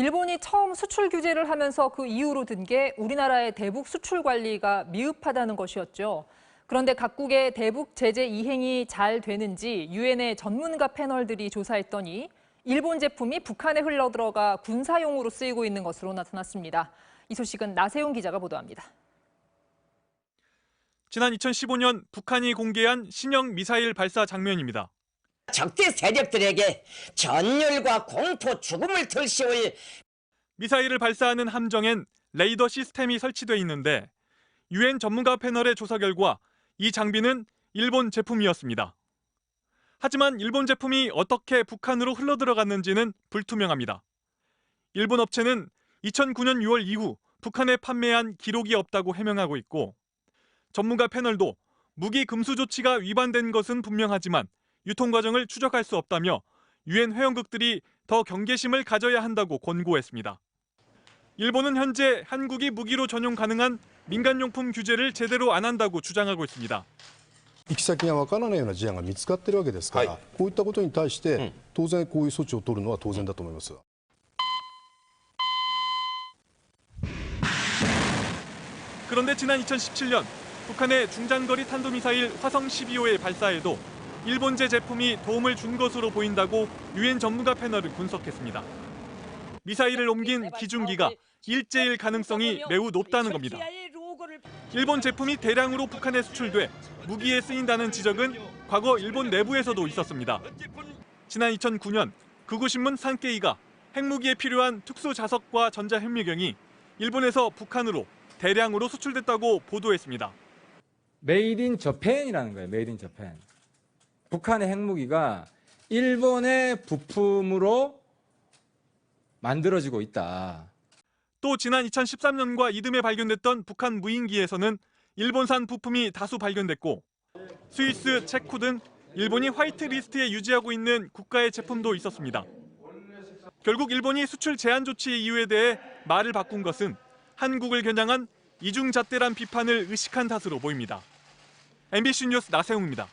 일본이 처음 수출 규제를 하면서 그 이유로 든 게 우리나라의 대북 수출 관리가 미흡하다는 것이었죠. 그런데 각국의 대북 제재 이행이 잘 되는지 유엔의 전문가 패널들이 조사했더니 일본 제품이 북한에 흘러들어가 군사용으로 쓰이고 있는 것으로 나타났습니다. 이 소식은 나세용 기자가 보도합니다. 지난 2015년 북한이 공개한 신형 미사일 발사 장면입니다. 적대 세력들에게 전율과 공포, 죽음을 들씌울 미사일을 발사하는 함정엔 레이더 시스템이 설치돼 있는데 유엔 전문가 패널의 조사 결과 이 장비는 일본 제품이었습니다. 하지만 일본 제품이 어떻게 북한으로 흘러들어갔는지는 불투명합니다. 일본 업체는 2009년 6월 이후 북한에 판매한 기록이 없다고 해명하고 있고 전문가 패널도 무기 금수 조치가 위반된 것은 분명하지만 유통 과정을 추적할 수 없다며 유엔 회원국들이 더 경계심을 가져야 한다고 권고했습니다. 일본은 현재 한국이 무기로 전용 가능한 민간용품 규제를 제대로 안 한다고 주장하고 있습니다. 行き先がわからないような事案が見つかっているわけですから、こういったことに対して当然こういう措置を取るのは当然だと思います。 그런데 지난 2017년 북한의 중장거리 탄도미사일 화성 12호의 발사에도 일본제 제품이 도움을 준 것으로 보인다고 유엔 전문가 패널은 분석했습니다. 미사일을 옮긴 기중기가 일제일 가능성이 매우 높다는 겁니다. 일본 제품이 대량으로 북한에 수출돼 무기에 쓰인다는 지적은 과거 일본 내부에서도 있었습니다. 지난 2009년 극우신문 산케이가 핵무기에 필요한 특수 자석과 전자현미경이 일본에서 북한으로 대량으로 수출됐다고 보도했습니다. 메이드 인 저펜이라는 거예요. 메이드 인 저펜. 북한의 핵무기가 일본의 부품으로 만들어지고 있다. 또 지난 2013년과 이듬해 발견됐던 북한 무인기에서는 일본산 부품이 다수 발견됐고 스위스, 체코 등 일본이 화이트 리스트에 유지하고 있는 국가의 제품도 있었습니다. 결국 일본이 수출 제한 조치 이유에 대해 말을 바꾼 것은 한국을 겨냥한 이중잣대란 비판을 의식한 탓으로 보입니다. MBC 뉴스 나세웅입니다.